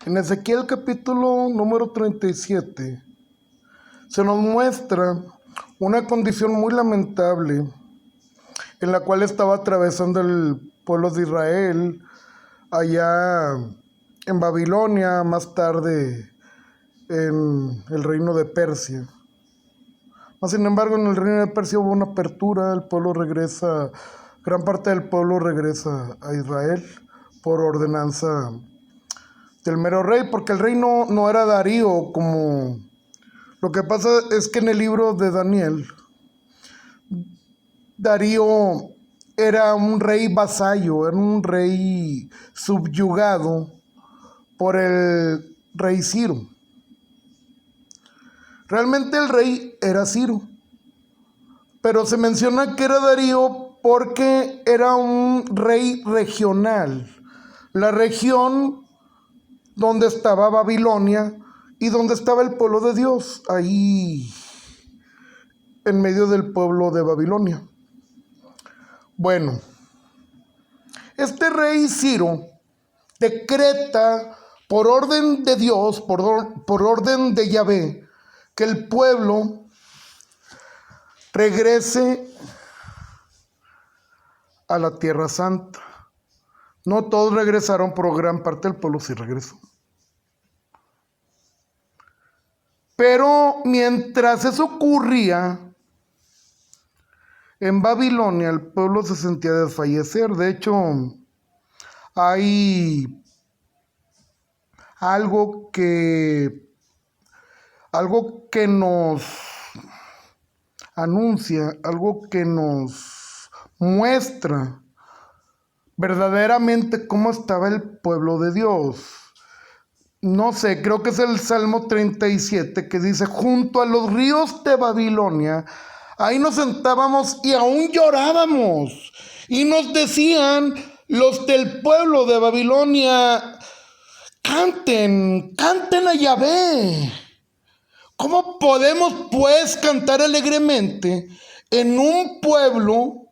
En Ezequiel capítulo número 37 se nos muestra una condición muy lamentable en la cual estaba atravesando el pueblo de Israel allá en Babilonia, más tarde en el reino de Persia. Mas sin embargo, en el reino de Persia hubo una apertura, el pueblo regresa, gran parte del pueblo regresa a Israel por ordenanza del mero rey, porque el rey no era Darío como... Lo que pasa es que en el libro de Daniel, Darío era un rey vasallo, era un rey subyugado por el rey Ciro. Realmente el rey era Ciro, pero se menciona que era Darío porque era un rey regional. La región donde estaba Babilonia y donde estaba el pueblo de Dios, ahí en medio del pueblo de Babilonia. Bueno, este rey Ciro decreta por orden de Dios, por orden de Yahvé, que el pueblo regrese a la Tierra Santa. No todos regresaron, pero gran parte del pueblo sí regresó. Pero mientras eso ocurría, en Babilonia el pueblo se sentía desfallecer. De hecho, hay algo que nos anuncia, algo que nos muestra verdaderamente cómo estaba el pueblo de Dios. No sé, creo que es el Salmo 37 que dice: junto a los ríos de Babilonia, ahí nos sentábamos y aún llorábamos. Y nos decían los del pueblo de Babilonia: canten, canten a Yahvé. ¿Cómo podemos pues cantar alegremente en un pueblo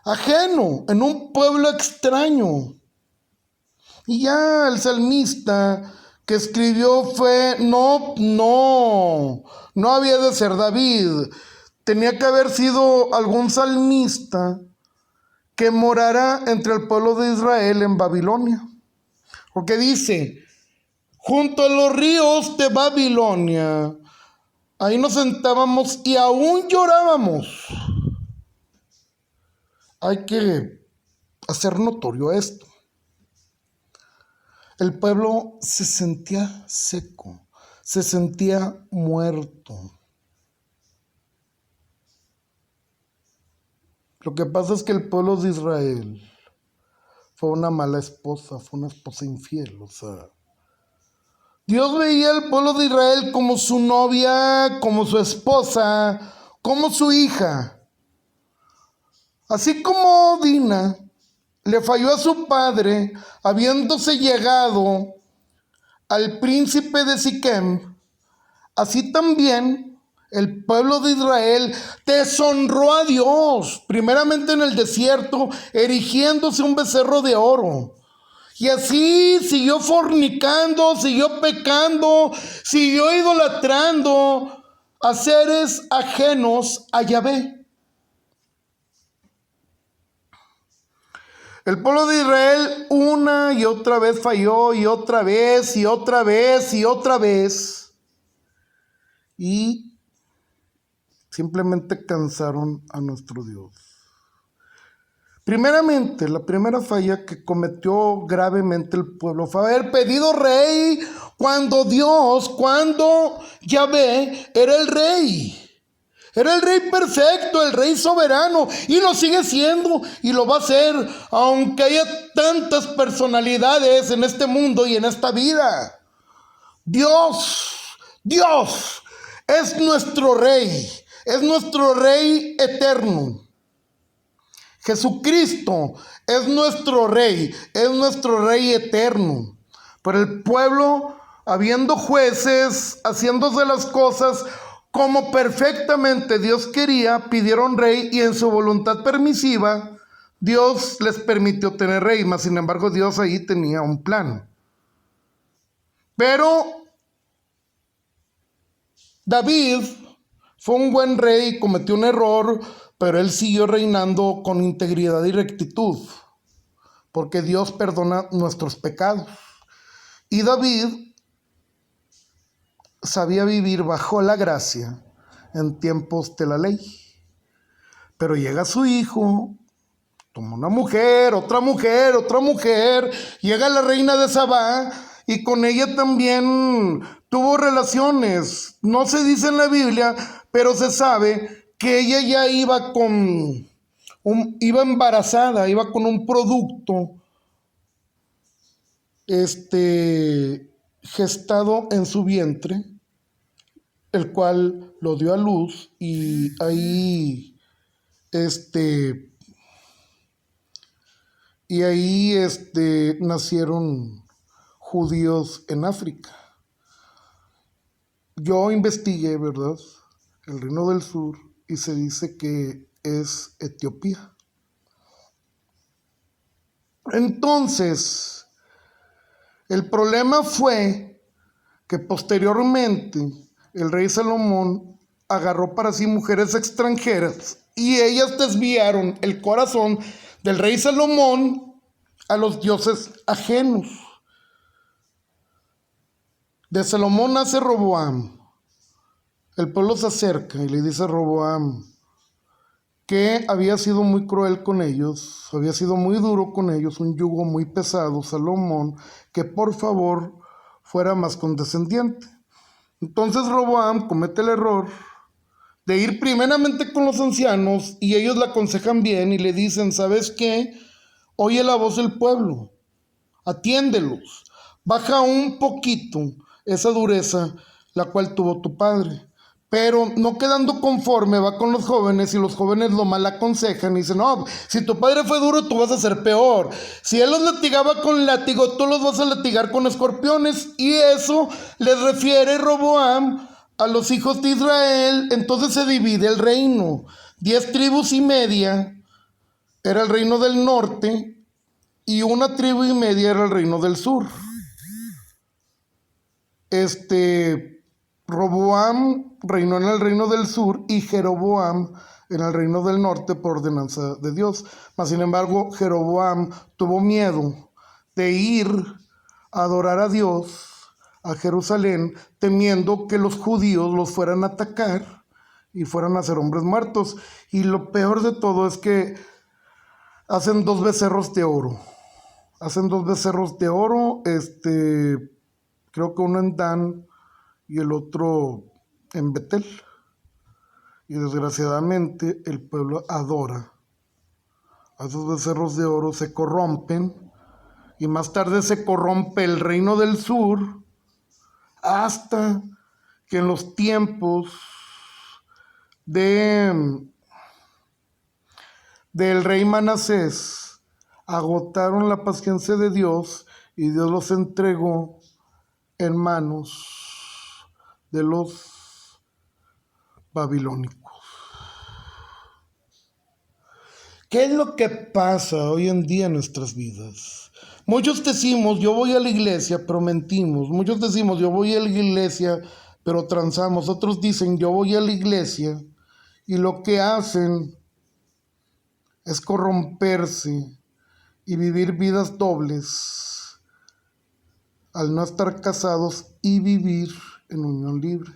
ajeno, en un pueblo extraño? Y ya el salmista que escribió fue, no había de ser David, tenía que haber sido algún salmista que morara entre el pueblo de Israel en Babilonia. Porque dice: junto a los ríos de Babilonia, ahí nos sentábamos y aún llorábamos. Hay que hacer notorio esto. El pueblo se sentía seco, se sentía muerto. Lo que pasa es que el pueblo de Israel fue una mala esposa, fue una esposa infiel. Dios veía al pueblo de Israel como su novia, como su esposa, como su hija. Así como Dina le falló a su padre, habiéndose llegado al príncipe de Siquem, así también el pueblo de Israel deshonró a Dios, primeramente en el desierto, erigiéndose un becerro de oro. Y así siguió fornicando, siguió pecando, siguió idolatrando a seres ajenos a Yahvé. El pueblo de Israel una y otra vez falló, y otra vez, y otra vez, y otra vez. Y simplemente cansaron a nuestro Dios. Primeramente, la primera falla que cometió gravemente el pueblo fue haber pedido rey cuando Yahvé era el rey. Era el rey perfecto, el rey soberano, y lo sigue siendo y lo va a ser, aunque haya tantas personalidades en este mundo y en esta vida. Dios es nuestro rey eterno. Jesucristo es nuestro rey eterno. Pero el pueblo, habiendo jueces, haciéndose las cosas como perfectamente Dios quería, pidieron rey, y en su voluntad permisiva Dios les permitió tener rey. Mas sin embargo, Dios ahí tenía un plan. Pero David fue un buen rey, cometió un error, pero él siguió reinando con integridad y rectitud, porque Dios perdona nuestros pecados. Y David sabía vivir bajo la gracia en tiempos de la ley. Pero llega su hijo, toma una mujer, otra mujer, otra mujer, llega la reina de Sabá y con ella también tuvo relaciones. No se dice en la Biblia, pero se sabe que ella ya iba iba embarazada, iba con un producto gestado en su vientre, el cual lo dio a luz y ahí nacieron judíos en África. Yo investigué, ¿verdad?, el Reino del Sur y se dice que es Etiopía. Entonces, el problema fue que posteriormente el rey Salomón agarró para sí mujeres extranjeras y ellas desviaron el corazón del rey Salomón a los dioses ajenos. De Salomón nace Roboam. El pueblo se acerca y le dice a Roboam que había sido muy cruel con ellos, había sido muy duro con ellos, un yugo muy pesado, Salomón, que por favor fuera más condescendiente. Entonces Roboam comete el error de ir primeramente con los ancianos y ellos le aconsejan bien y le dicen, ¿sabes qué? Oye la voz del pueblo, atiéndelos, baja un poquito esa dureza la cual tuvo tu padre. Pero no quedando conforme, va con los jóvenes y los jóvenes lo mal aconsejan y dicen, no, si tu padre fue duro, tú vas a ser peor. Si él los latigaba con látigo, tú los vas a latigar con escorpiones. Y eso les refiere Roboam a los hijos de Israel. Entonces se divide el reino. 10 tribus y media era el reino del norte y 1 tribu y media era el reino del sur. Roboam reinó en el reino del sur y Jeroboam en el reino del norte por ordenanza de Dios. Mas sin embargo, Jeroboam tuvo miedo de ir a adorar a Dios a Jerusalén, temiendo que los judíos los fueran a atacar y fueran a ser hombres muertos. Y lo peor de todo es que hacen 2 becerros de oro. Hacen 2 becerros de oro, creo que uno en Dan y el otro en Betel. Y desgraciadamente el pueblo adora a esos becerros de oro, se corrompen y más tarde se corrompe el reino del sur hasta que en los tiempos del rey Manasés agotaron la paciencia de Dios y Dios los entregó en manos de los babilónicos. ¿Qué es lo que pasa hoy en día en nuestras vidas? Muchos decimos, yo voy a la iglesia, pero mentimos. Muchos decimos, yo voy a la iglesia, pero transamos. Otros dicen, yo voy a la iglesia, y lo que hacen es corromperse y vivir vidas dobles al no estar casados y vivir en unión libre.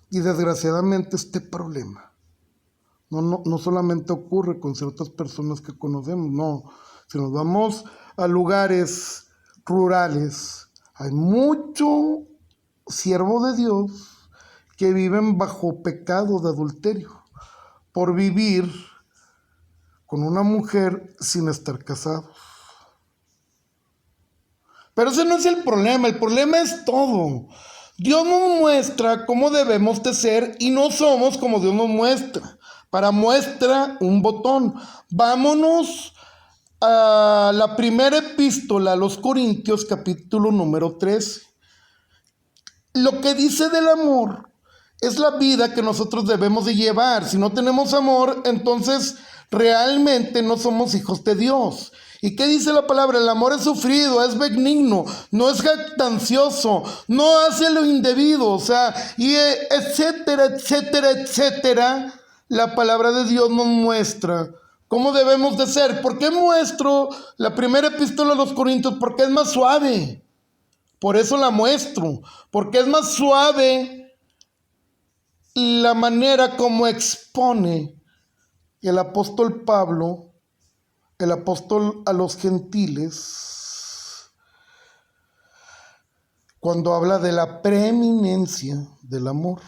Y desgraciadamente este problema no solamente ocurre con ciertas personas que conocemos, no. Si nos vamos a lugares rurales, hay mucho siervo de Dios que viven bajo pecado de adulterio por vivir con una mujer sin estar casados. Pero ese no es el problema es todo. Dios nos muestra cómo debemos de ser y no somos como Dios nos muestra. Para muestra un botón. Vámonos a la primera epístola a los Corintios, capítulo número 13. Lo que dice del amor es la vida que nosotros debemos de llevar. Si no tenemos amor, entonces realmente no somos hijos de Dios. ¿Y qué dice la palabra? El amor es sufrido, es benigno, no es jactancioso, no hace lo indebido, o sea, y etcétera, etcétera, etcétera. La palabra de Dios nos muestra cómo debemos de ser. ¿Por qué muestro la primera epístola a los Corintios? Porque es más suave. Por eso la muestro, porque es más suave la manera como expone el apóstol Pablo, el apóstol a los gentiles, cuando habla de la preeminencia del amor.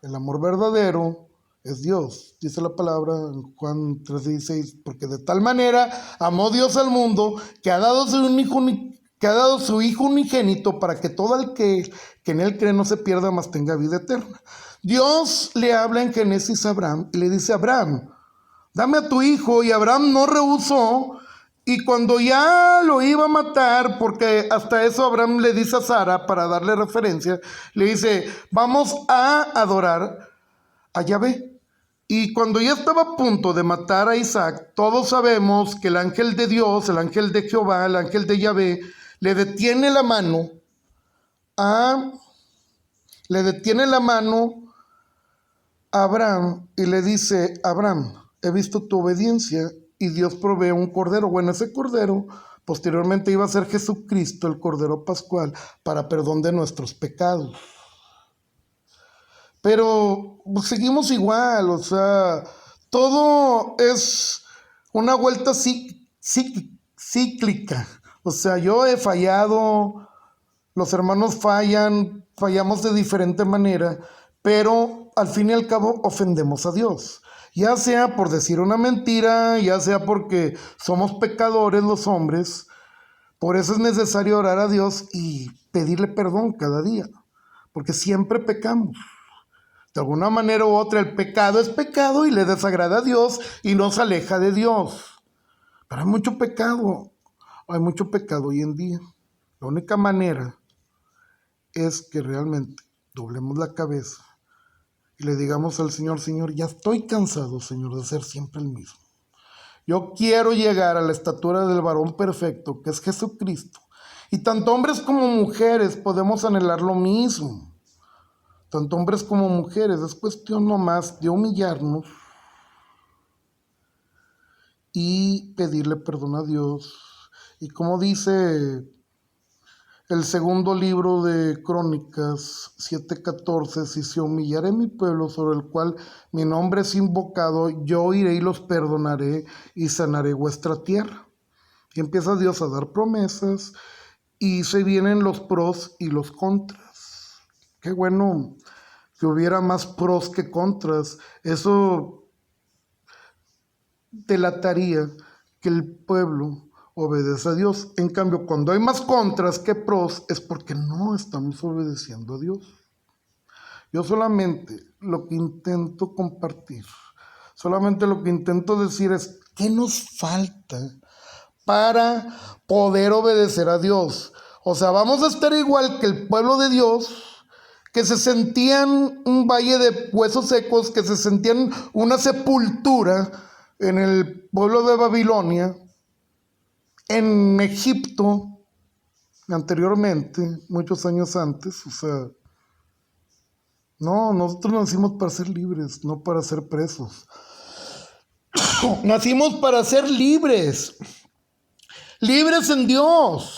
El amor verdadero es Dios, dice la palabra en Juan 3:16, porque de tal manera amó Dios al mundo que ha dado su Hijo unigénito para que todo el que en él cree no se pierda, mas tenga vida eterna. Dios le habla en Génesis a Abraham y le dice: Abraham, dame a tu hijo. Y Abraham no rehusó, y cuando ya lo iba a matar, porque hasta eso Abraham le dice a Sara, para darle referencia, le dice: vamos a adorar a Yahvé. Y cuando ya estaba a punto de matar a Isaac, todos sabemos que el ángel de Dios, el ángel de Jehová, el ángel de Yahvé, le detiene la mano a Abraham y le dice: Abraham, he visto tu obediencia, y Dios provee un cordero. Bueno, ese cordero posteriormente iba a ser Jesucristo, el cordero pascual, para perdón de nuestros pecados. Pero pues, seguimos igual, o sea, todo es una vuelta cíclica. O sea, yo he fallado, los hermanos fallamos de diferente manera, pero al fin y al cabo ofendemos a Dios. Ya sea por decir una mentira, ya sea porque somos pecadores los hombres. Por eso es necesario orar a Dios y pedirle perdón cada día, porque siempre pecamos. De alguna manera u otra, el pecado es pecado y le desagrada a Dios y nos aleja de Dios. Pero hay mucho pecado hoy en día. La única manera es que realmente doblemos la cabeza y le digamos al Señor: Señor, ya estoy cansado, Señor, de ser siempre el mismo. Yo quiero llegar a la estatura del varón perfecto, que es Jesucristo. Y tanto hombres como mujeres podemos anhelar lo mismo. Tanto hombres como mujeres, es cuestión nomás de humillarnos y pedirle perdón a Dios. Y como dice el segundo libro de Crónicas 7:14, si se humillaré mi pueblo sobre el cual mi nombre es invocado, yo iré y los perdonaré y sanaré vuestra tierra. Y empieza Dios a dar promesas y se vienen los pros y los contras. Qué bueno que hubiera más pros que contras. Eso delataría que el pueblo obedece a Dios. En cambio, cuando hay más contras que pros, es porque no estamos obedeciendo a Dios. Yo solamente lo que intento compartir, solamente lo que intento decir es: ¿qué nos falta para poder obedecer a Dios? O sea, vamos a estar igual que el pueblo de Dios, que se sentían un valle de huesos secos, que se sentían una sepultura en el pueblo de Babilonia, en Egipto, anteriormente, muchos años antes. O sea, no, nosotros nacimos para ser libres, no para ser presos. Nacimos para ser libres, libres en Dios.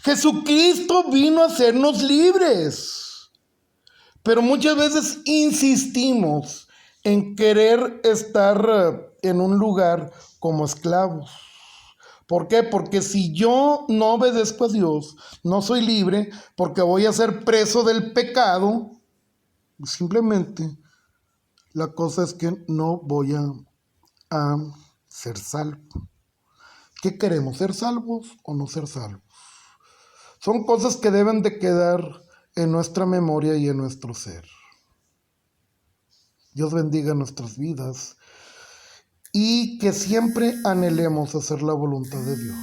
Jesucristo vino a hacernos libres. Pero muchas veces insistimos en querer estar en un lugar como esclavos. ¿Por qué? Porque si yo no obedezco a Dios, no soy libre, porque voy a ser preso del pecado. Simplemente la cosa es que no voy a ser salvo. ¿Qué queremos? ¿Ser salvos o no ser salvos? Son cosas que deben de quedar en nuestra memoria y en nuestro ser. Dios bendiga nuestras vidas y que siempre anhelemos hacer la voluntad de Dios.